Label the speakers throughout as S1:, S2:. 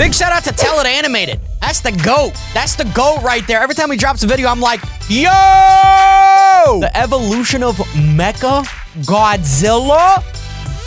S1: Big shout out to Tell It Animated. That's the GOAT. That's the GOAT right there. Every time he drops a video, I'm like, yo! The evolution of MECHAGodzilla?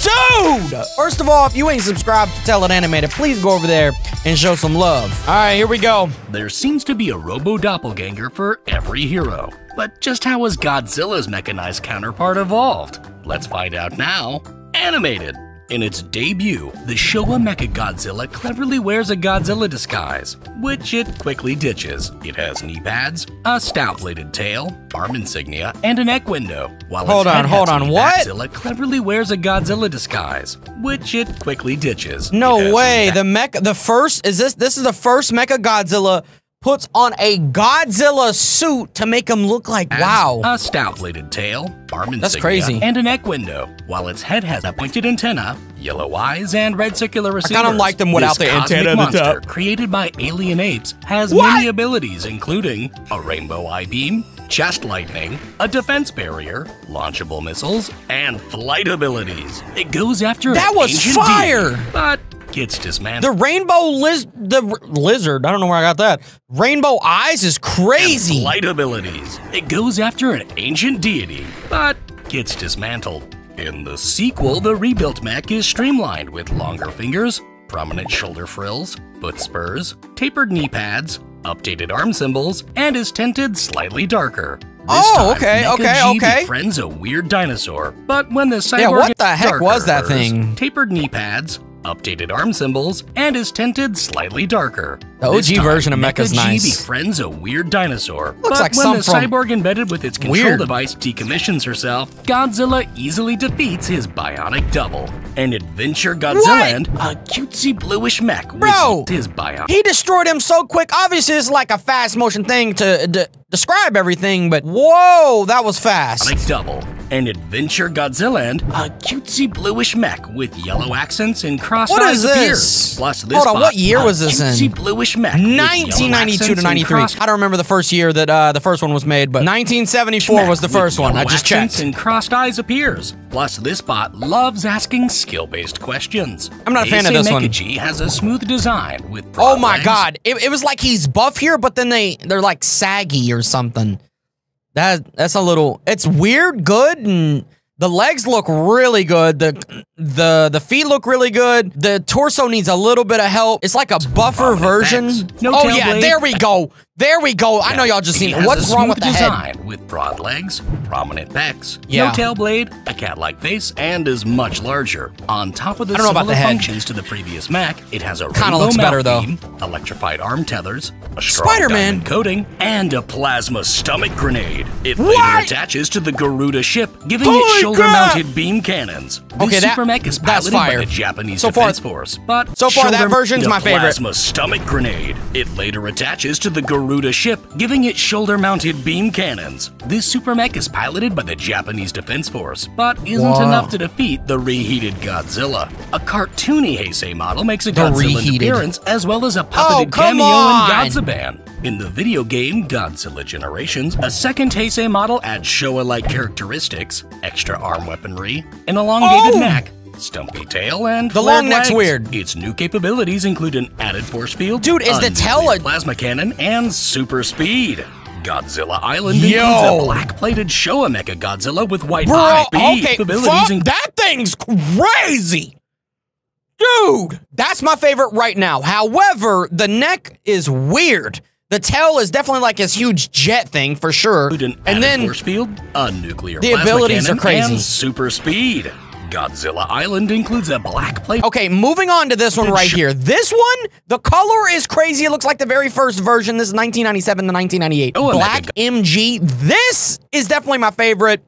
S1: Dude! First of all, if you ain't subscribed to Tell It Animated, please go over there and show some love. All right, here we go.
S2: There seems to be a robo-doppelganger for every hero. But just how has Godzilla's mechanized counterpart evolved? Let's find out now. Animated. In its debut, the Showa MechaGodzilla cleverly wears a Godzilla disguise, which it quickly ditches. It has knee pads, a stout-bladed tail, arm insignia, and a neck window. While
S1: Hold on, what?
S2: Godzilla cleverly wears a Godzilla disguise, which it quickly ditches.
S1: No way. This is the first MechaGodzilla puts on a Godzilla suit to make him look like, wow.
S2: A stout-bladed tail, arm insignia,
S1: that's crazy,
S2: and a neck window, while its head has a pointed antenna, yellow eyes, and red circular receivers.
S1: I kind of like them without the antenna at the top.
S2: Created by alien apes, has many abilities, including a rainbow eye beam, chest lightning, a defense barrier, launchable missiles, and flight abilities. It goes after
S1: that was fire,
S2: deity, but gets dismantled.
S1: The rainbow lizard, I don't know where I got that. Rainbow eyes is crazy.
S2: And flight abilities. It goes after an ancient deity, but gets dismantled. In the sequel, the rebuilt mech is streamlined with longer fingers, prominent shoulder frills, foot spurs, tapered knee pads, updated arm symbols, and is tinted slightly darker.
S1: Okay.
S2: befriends a weird dinosaur, but when the cyborg
S1: what the heck was that thing?
S2: Tapered knee pads, updated arm symbols, and is tinted slightly darker.
S1: The OG version of Mecha's nice.
S2: Befriends a weird dinosaur,
S1: Looks like
S2: when the cyborg embedded with its control device decommissions herself, Godzilla easily defeats his bionic double. An adventure Godzilla and a cutesy bluish mech with his bionic.
S1: He destroyed him so quick. Obviously, it's like a fast motion thing to describe everything, but whoa, that was fast.
S2: Double. An adventure Godzilla and a cutesy bluish mech with yellow accents and crossed eyes appears. Plus this
S1: Hold on, what year was this in?
S2: Cutesy bluish mech
S1: 1992 to 93. I don't remember the first year that the first one was made, but 1974 was the first one. I just checked.
S2: And crossed eyes appears. Plus this bot loves asking skill-based questions.
S1: I'm not a fan of this one.
S2: MECHA has a smooth design with
S1: oh my god, it was like he's buff here, but then they're like saggy or something. That's a little, it's weird, good, and the legs look really good. The feet look really good. The torso needs a little bit of help. It's like a buffer version. Oh yeah, there we go. There we go. I know y'all just seen it. What's wrong with the head?
S2: With broad legs, prominent pecs, no tail blade, a cat-like face, and is much larger. On top of the similar functions to the previous mech, it has a rainbow mouth beam, electrified arm tethers, a strong diamond coating, and a plasma stomach grenade. It later attaches to the Garuda ship, giving it shoulder-mounted beam cannons.
S1: Okay,
S2: super mech is piloted by the Japanese Defense Force, but
S1: so far that version's my favorite.
S2: Plasma stomach grenade. It later attaches to the Garuda ship, giving it shoulder-mounted beam cannons. This super mech is piloted by the Japanese Defense Force, but isn't enough to defeat the reheated Godzilla. A cartoony Heisei model makes a Godzilla appearance, as well as a puppeted cameo in Godzaban. In the video game Godzilla Generations, a second Heisei model adds Showa-like characteristics, extra arm weaponry, an elongated neck, stumpy tail, and
S1: the long neck's weird.
S2: Its new capabilities include an added force field,
S1: dude, is the tail a
S2: plasma cannon, and super speed. Godzilla Island includes a black-plated Showa MechaGodzilla with white eye capabilities.
S1: That thing's crazy! Dude, that's my favorite right now. However, the neck is weird. The tail is definitely like his huge jet thing for sure.
S2: And then force field, a nuclear
S1: the abilities are crazy.
S2: And super speed. Godzilla Island includes a black plate.
S1: Okay, moving on to this one right here. This one, the color is crazy. It looks like the very first version. This is 1997 to 1998. Black MG. This is definitely my favorite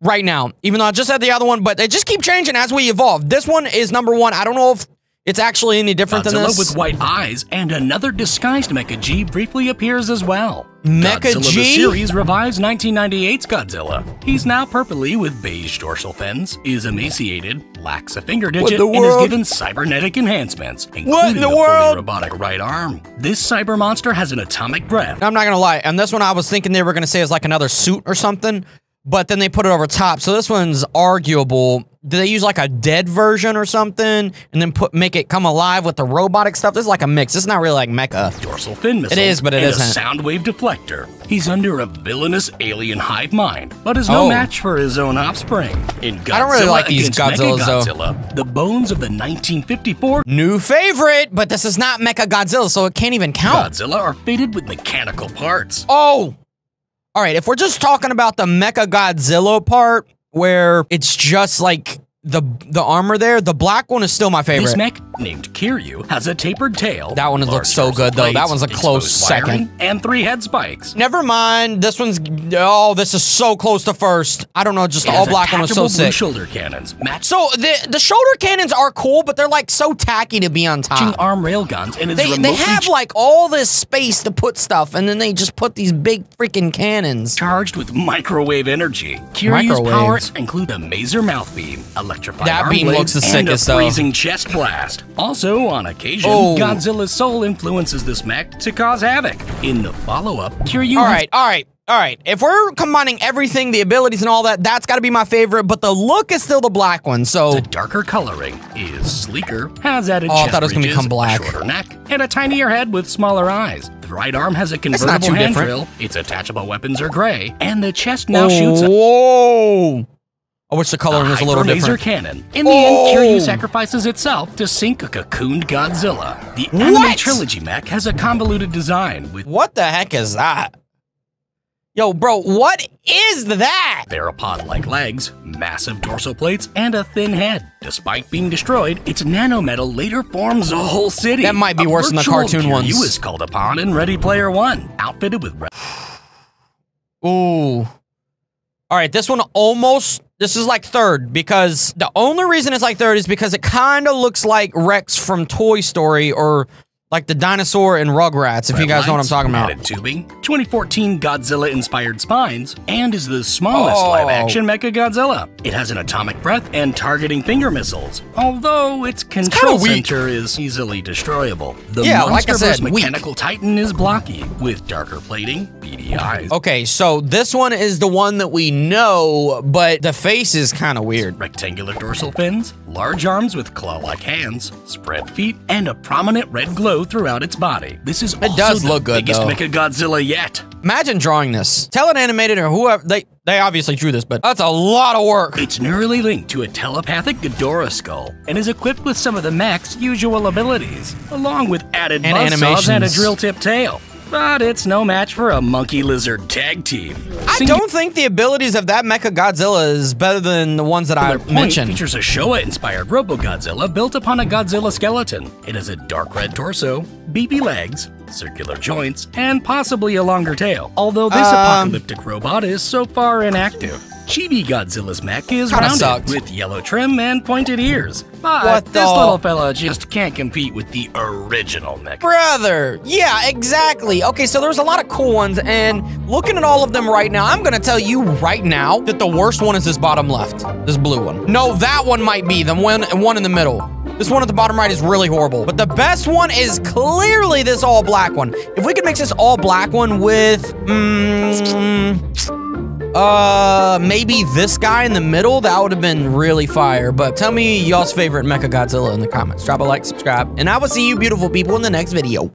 S1: right now. Even though I just had the other one, but they just keep changing as we evolve. This one is #1. I don't know if it's actually any different than this.
S2: With white eyes, and another disguised Mecha G briefly appears as well.
S1: Mecha
S2: Godzilla
S1: G?
S2: The series revives 1998's Godzilla. He's now purpley with beige dorsal fins, is emaciated, lacks a finger digit, and is given cybernetic enhancements, including a fully robotic right arm. This cyber monster has an atomic breath.
S1: I'm not gonna lie, and this one I was thinking they were gonna say is like another suit or something, but then they put it over top. So this one's arguable. Do they use like a dead version or something and then make it come alive with the robotic stuff? This is like a mix. It's not really like mecha.
S2: Dorsal fin missile.
S1: It is, but it
S2: and
S1: isn't.
S2: A sound wave deflector. He's under a villainous alien hive mind, but is no match for his own offspring. In Godzilla
S1: I don't really like these Godzillas,
S2: MechaGodzilla, the bones of the 1954
S1: new favorite, but this is not MechaGodzilla, so it can't even count.
S2: Godzilla are fitted with mechanical parts.
S1: Oh! All right, if we're just talking about the MechaGodzilla part, where it's just like the armor there, the black one is still my favorite.
S2: This mech, named Kiryu, has a tapered tail.
S1: That one looks so good, though. That one's a close second.
S2: And 3 head spikes.
S1: Never mind. This one's... Oh, this is so close to first. I don't know, just the all-black one was so sick.
S2: Shoulder cannons.
S1: So, the shoulder cannons are cool, but they're, like, so tacky to be on top.
S2: Arm rail guns and
S1: they have, like, all this space to put stuff, and then they just put these big freaking cannons.
S2: Charged with microwave energy. Kiryu's powers include a maser mouth beam, electrified
S1: that
S2: arm
S1: beam
S2: blades,
S1: looks the
S2: and
S1: sickest,
S2: a freezing chest blast. Also, on occasion, Godzilla's soul influences this mech to cause havoc. In the follow-up, Kiryu...
S1: All right. If we're combining everything, the abilities and all that, that's got to be my favorite, but the look is still the black one, so...
S2: The darker coloring is sleeker, has added chest
S1: I thought it was going to become black.
S2: A shorter neck, and a tinier head with smaller eyes. The right arm has a convertible hand drill, its attachable weapons are gray, and the chest now shoots...
S1: Whoa! I wish the coloring was a little different.
S2: Laser cannon. In the end, Kiryu sacrifices itself to sink a cocooned Godzilla. The anime trilogy mech has a convoluted design with...
S1: What the heck is that? Yo, bro, what is that?
S2: Theropod-like legs, massive dorsal plates, and a thin head. Despite being destroyed, its nanometal later forms a whole city.
S1: That might be worse than the cartoon ones.
S2: Kiryu is called upon in Ready Player One, outfitted with...
S1: Ooh. All right, this one almost... This is like third, because the only reason it's like third is because it kind of looks like Rex from Toy Story or like the dinosaur in Rugrats, if you guys know what I'm talking about.
S2: Added tubing, 2014 Godzilla-inspired spines, and is the smallest live-action MechaGodzilla. It has an atomic breath and targeting finger missiles, although its control center is easily destroyable. The monster mechanical titan is blocky, with darker plating, beady eyes.
S1: Okay, so this one is the one that we know, but the face is kind of weird.
S2: Rectangular dorsal fins, large arms with claw-like hands, spread feet, and a prominent red glow throughout its body. This is also the biggest MechaGodzilla yet.
S1: Imagine drawing this. Tell an animated or whoever, they obviously drew this, but that's a lot of work.
S2: It's neurally linked to a telepathic Ghidorah skull and is equipped with some of the mech's usual abilities, along with added buzzsaws and a drill-tip tail. But it's no match for a monkey-lizard tag team.
S1: I don't think the abilities of that MechaGodzilla is better than the ones that I mentioned.
S2: Features a Showa-inspired Robo-Godzilla built upon a Godzilla skeleton. It has a dark red torso, beefy legs, circular joints, and possibly a longer tail. Although this apocalyptic robot is so far inactive. Chibi Godzilla's mech is rounded with yellow trim and pointed ears. But this little fella just can't compete with the original mech.
S1: Brother, yeah, exactly. Okay, so there's a lot of cool ones, and looking at all of them right now, I'm gonna tell you right now that the worst one is this bottom left, this blue one. No, that one might be the one in the middle. This one at the bottom right is really horrible. But the best one is clearly this all black one. If we could mix this all black one with, maybe this guy in the middle, that would have been really fire. But tell me y'all's favorite MechaGodzilla in the comments. Drop a like, subscribe, and I will see you beautiful people in the next video.